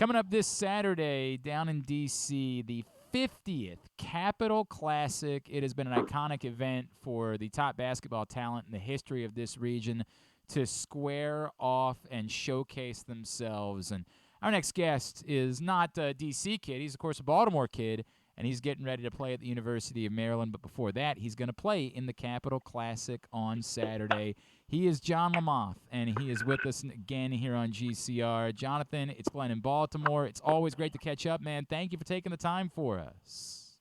Coming up this Saturday down in D.C., the 50th Capital Classic. It has been an iconic event for the top basketball talent in the history of this region to square off and showcase themselves. And our next guest is not a D.C. kid. He's, of course, a Baltimore kid, and he's getting ready to play at the University of Maryland. But before that, he's going to play in the Capital Classic on Saturday. He is Jahn Lamothe, and he is with us again here on GCR. Jahnathan, it's playing in Baltimore. It's always great to catch up, man. Thank you for taking the time for us.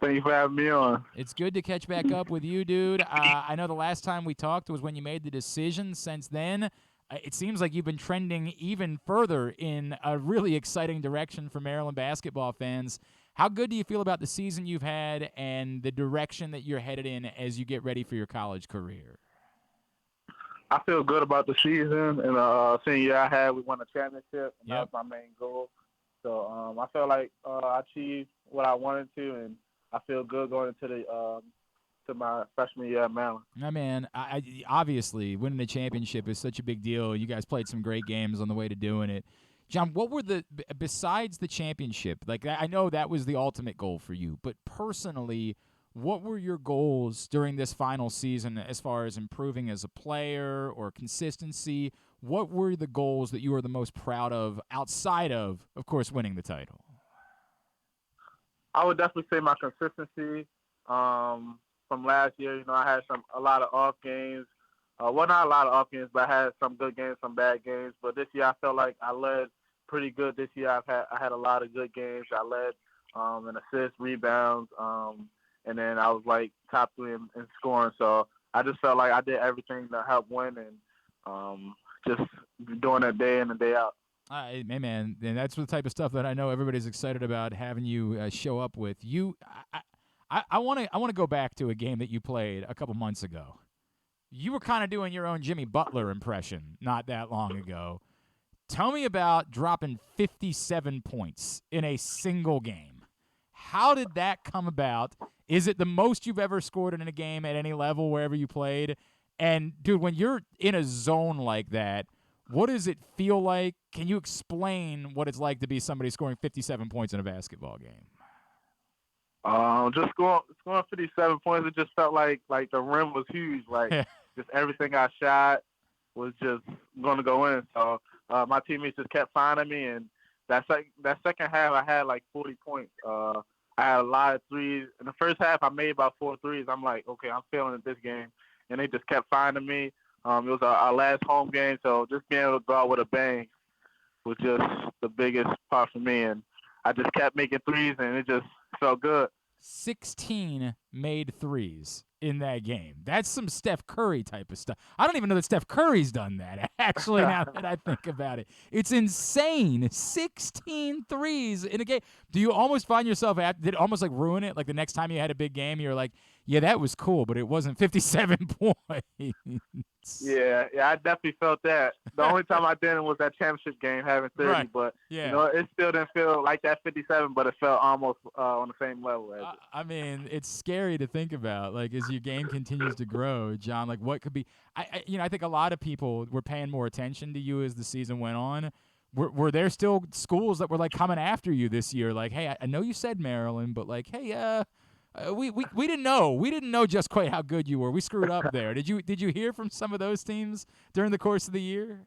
Thank you for having me on. It's good to catch back up with you, dude. I know the last time we talked was when you made the decision. Since then, it seems like you've been trending even further in a really exciting direction for Maryland basketball fans. How good do you feel about the season you've had and the direction that you're headed in as you get ready for your college career? I feel good about the season, and senior year I had, we won a championship, and that was my main goal. So I feel like I achieved what I wanted to, and I feel good going into the to my freshman year at Maryland. I mean, obviously winning the championship is such a big deal. You guys played some great games on the way to doing it. Jahn, what were besides the championship, like I know that was the ultimate goal for you, but personally, what were your goals during this final season as far as improving as a player or consistency? What were the goals that you were the most proud of outside of course, winning the title? I would definitely say my consistency from last year. You know, I had a lot of off games. Well, not a lot of off games, but I had some good games, some bad games. But this year, I felt like I led pretty good. This year, I had a lot of good games. I led in assists, rebounds, and then I was like top 3 in scoring. So I just felt like I did everything to help win, and just doing it day in and day out. Hey, man, and that's the type of stuff that I know everybody's excited about having you show up with. I want to go back to a game that you played a couple months ago. You were kind of doing your own Jimmy Butler impression not that long ago. Tell me about dropping 57 points in a single game. How did that come about? Is it the most you've ever scored in a game at any level wherever you played? And, dude, when you're in a zone like that, what does it feel like? Can you explain what it's like to be somebody scoring 57 points in a basketball game? Just scoring 57 points, it just felt like the rim was huge. Like just everything I shot was just going to go in. So my teammates just kept finding me, and that second half I had like 40 points. I had a lot of threes. In the first half, I made about 4 threes. I'm like, okay, I'm feeling it this game, and they just kept finding me. It was our last home game, so just being able to go out with a bang was just the biggest part for me. And I just kept making threes, and it just felt good. 16 made threes in that game. That's some Steph Curry type of stuff. I don't even know that Steph Curry's done that, actually, now that I think about it. It's insane. 16 threes in a game. Do you almost find yourself did it almost like ruin it? Like the next time you had a big game, you're like, yeah, that was cool, but it wasn't 57 points. Yeah, I definitely felt that. The only time I didn't was that championship game having 30, right. But yeah. You know, it still didn't feel like that 57, but it felt almost on the same level as it. I mean, it's scary to think about. Like, as your game continues to grow, Jahn, like what could be? I think a lot of people were paying more attention to you as the season went on. Were there still schools that were like coming after you this year? Like, hey, I know you said Maryland, but like, hey, we didn't know. We didn't know just quite how good you were. We screwed up there. Did you hear from some of those teams during the course of the year?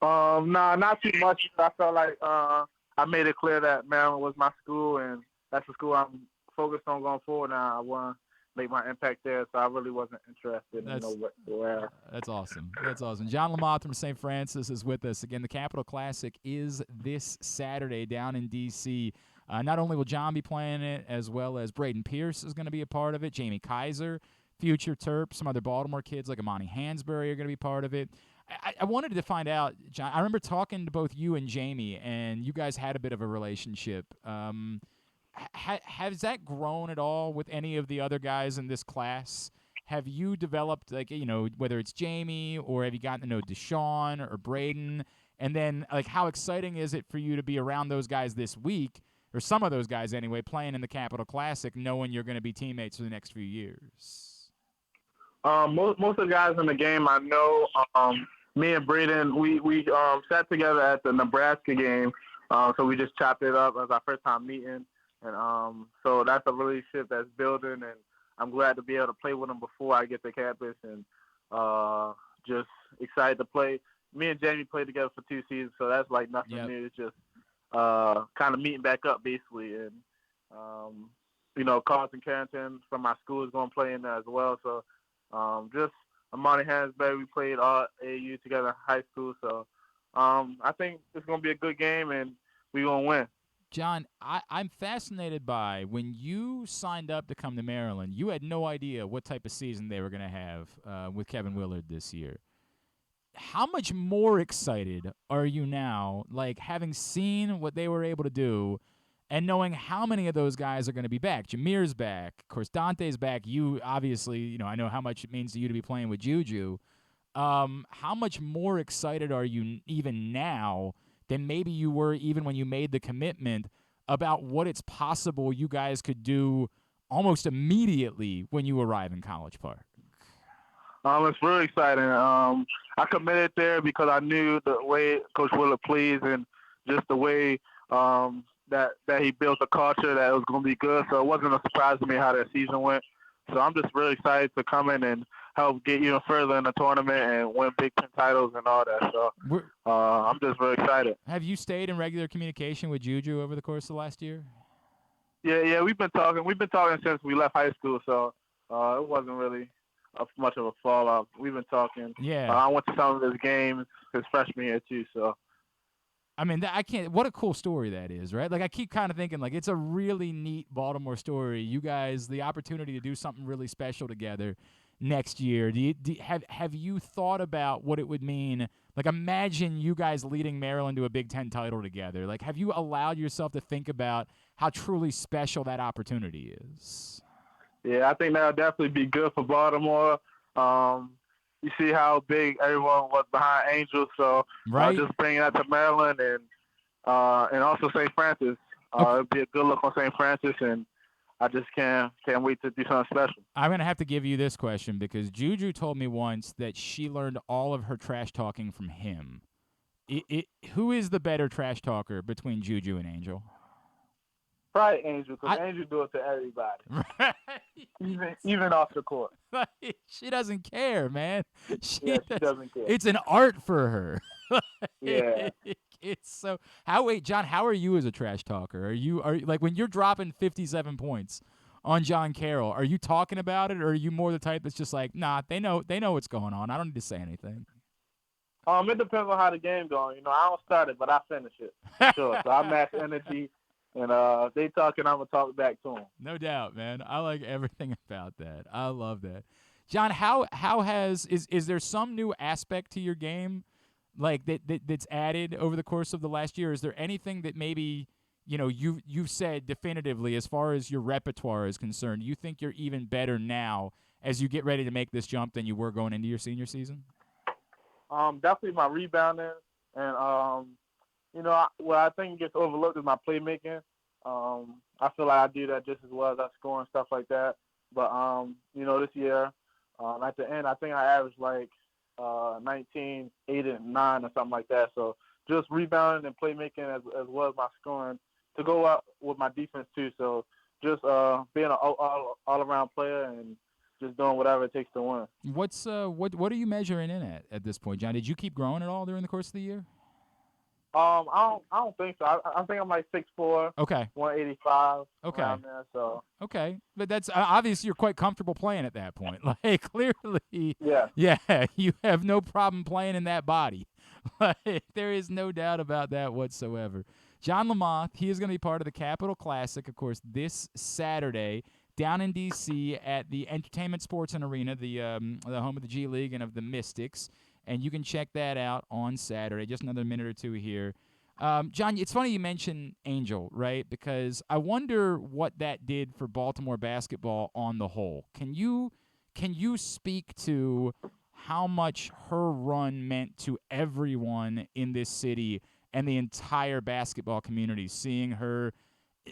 No, not too much. I felt like I made it clear that Maryland was my school, and that's the school I'm focused on going forward. Now I want to make my impact there, so I really wasn't interested in where. That's awesome. That's awesome. Jahn Lamothe from St. Francis is with us again. The Capital Classic is this Saturday down in D.C. Not only will Jahn be playing it, as well as Braden Pierce is going to be a part of it. Jamie Kaiser, future Terps, some other Baltimore kids like Amani Hansberry are going to be part of it. I wanted to find out, Jahn, I remember talking to both you and Jamie, and you guys had a bit of a relationship. Has that grown at all with any of the other guys in this class? Have you developed, like, whether it's Jamie or have you gotten to know Deshaun or Braden? And then, like, how exciting is it for you to be around those guys this week, or some of those guys anyway, playing in the Capital Classic, knowing you're going to be teammates for the next few years? Most of the guys in the game I know. me and Braden, we sat together at the Nebraska game, so we just chopped it up as our first time meeting, and so that's a relationship that's building, and I'm glad to be able to play with him before I get to campus, and just excited to play. Me and Jamie played together for 2 seasons, so that's like nothing Yep. new. It's just kind of meeting back up basically, and Carlton Carrington from my school is going to play in there as well. So just Amani Hansberry, we played all AAU together in high school. So I think it's going to be a good game, and we're going to win. John, I'm fascinated by when you signed up to come to Maryland, you had no idea what type of season they were going to have with Kevin Willard this year. How much more excited are you now, like having seen what they were able to do and knowing how many of those guys are going to be back? Jameer's back. Of course, Dante's back. You obviously, I know how much it means to you to be playing with Juju. How much more excited are you even now than maybe you were even when you made the commitment about what it's possible you guys could do almost immediately when you arrive in College Park? It's really exciting. I committed there because I knew the way Coach Willard plays and just the way that he built a culture that it was going to be good. So it wasn't a surprise to me how that season went. So I'm just really excited to come in and help get even further in the tournament and win Big Ten titles and all that. So I'm just really excited. Have you stayed in regular communication with Juju over the course of the last year? Yeah, we've been talking. We've been talking since we left high school, so it wasn't really much of a fallout. We've been talking. Yeah. I went to some of his games his freshman year too, so. I mean, I can't. What a cool story that is, right? Like, I keep kind of thinking, like, it's a really neat Baltimore story. You guys, the opportunity to do something really special together next year. Have you thought about what it would mean? Like, imagine you guys leading Maryland to a Big Ten title together. Like, have you allowed yourself to think about how truly special that opportunity is? Yeah, I think that'll definitely be good for Baltimore. You see how big everyone was behind Angel, so right. Just bringing that to Maryland and also St. Francis. It'll be a good look on St. Francis, and I just can't wait to do something special. I'm going to have to give you this question because Juju told me once that she learned all of her trash talking from him. Who is the better trash talker between Juju and Angel? Probably Angel, because Angel do it to everybody. Right. Even off the court. She doesn't care, man. She doesn't care. It's an art for her. Yeah. It's so. John, how are you as a trash talker? Are you like when you're dropping 57 points on John Carroll, are you talking about it, or are you more the type that's just like, nah, they know what's going on. I don't need to say anything. It depends on how the game going. I don't start it, but I finish it. Sure. So I match energy. And they talking, I'm going to talk back to them. No doubt, man. I like everything about that. I love that. John, is there some new aspect to your game like that's added over the course of the last year? Is there anything that maybe, you've said definitively as far as your repertoire is concerned, you think you're even better now as you get ready to make this jump than you were going into your senior season? Definitely my rebounding and what I think gets overlooked is my playmaking. I feel like I do that just as well as I score and stuff like that. But, this year, at the end, I think I averaged like 19, 8, and 9 or something like that. So just rebounding and playmaking as well as my scoring to go up with my defense too. So just being an all-around player and just doing whatever it takes to win. What are you measuring in at this point, John? Did you keep growing at all during the course of the year? I don't think so. I think I'm like 6'4". Okay. 185. Okay. Around there, so. Okay, but that's obviously you're quite comfortable playing at that point. Like clearly. Yeah. Yeah, you have no problem playing in that body. Like there is no doubt about that whatsoever. Jahn Lamothe, he is going to be part of the Capital Classic, of course, this Saturday down in D.C. at the Entertainment Sports and Arena, the home of the G League and of the Mystics. And you can check that out on Saturday. Just another minute or two here. John, it's funny you mentioned Angel, right? Because I wonder what that did for Baltimore basketball on the whole. Can you speak to how much her run meant to everyone in this city and the entire basketball community, seeing her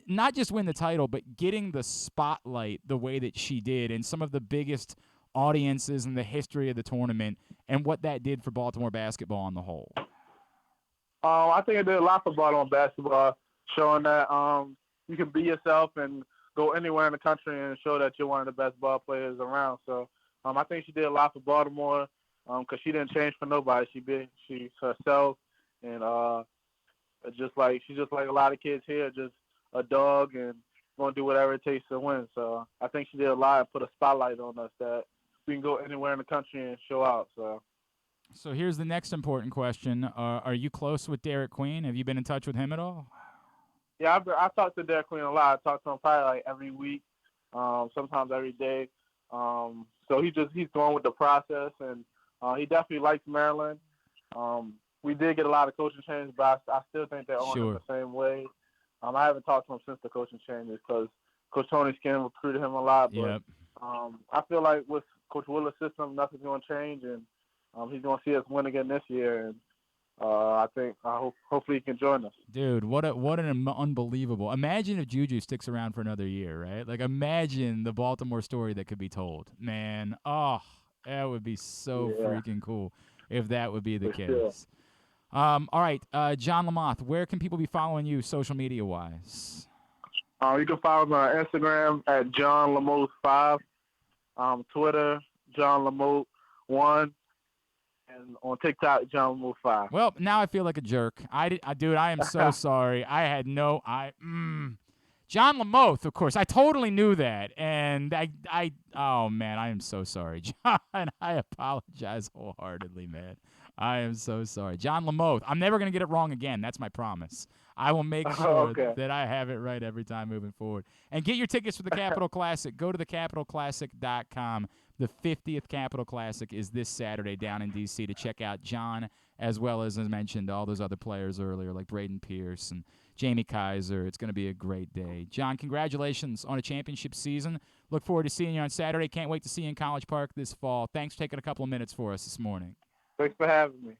not just win the title, but getting the spotlight the way that she did in some of the biggest audiences and the history of the tournament and what that did for Baltimore basketball on the whole? I think it did a lot for Baltimore basketball, showing that you can be yourself and go anywhere in the country and show that you're one of the best ball players around. So I think she did a lot for Baltimore because she didn't change for nobody. She's herself, and she's just like a lot of kids here, just a dog and going to do whatever it takes to win. So I think she did a lot and put a spotlight on us that we can go anywhere in the country and show out. So here's the next important question. Are you close with Derek Queen? Have you been in touch with him at all? Yeah, I talk to Derek Queen a lot. I talk to him probably like every week, sometimes every day. So he's going with the process, and he definitely likes Maryland. We did get a lot of coaching changes, but I still think they're on him the same way. I haven't talked to him since the coaching changes because Coach Tony Skin recruited him a lot. But I feel like with Coach Willard's system, nothing's going to change, and he's going to see us win again this year. And hopefully he can join us. Dude, what an unbelievable. Imagine if Juju sticks around for another year, right? Like, imagine the Baltimore story that could be told. Man, that would be so freaking cool if that would be the case. Sure. All right, Jahn Lamothe, where can people be following you social media-wise? You can follow me on Instagram at Jahn Lamothe 5, Twitter, Jahn Lamothe 1, and on TikTok, Jahn Lamothe 5. Well, now I feel like a jerk. Dude, I am so sorry. I had Jahn Lamothe, of course. I totally knew that, and oh man, I am so sorry, John. I apologize wholeheartedly, man. I am so sorry, Jahn Lamothe. I'm never gonna get it wrong again. That's my promise. I will make sure that I have it right every time moving forward. And get your tickets for the Capital Classic. Go to thecapitalclassic.com. The 50th Capital Classic is this Saturday down in D.C. to check out John, as well as mentioned, all those other players earlier, like Braden Pierce and Jamie Kaiser. It's going to be a great day. John, congratulations on a championship season. Look forward to seeing you on Saturday. Can't wait to see you in College Park this fall. Thanks for taking a couple of minutes for us this morning. Thanks for having me.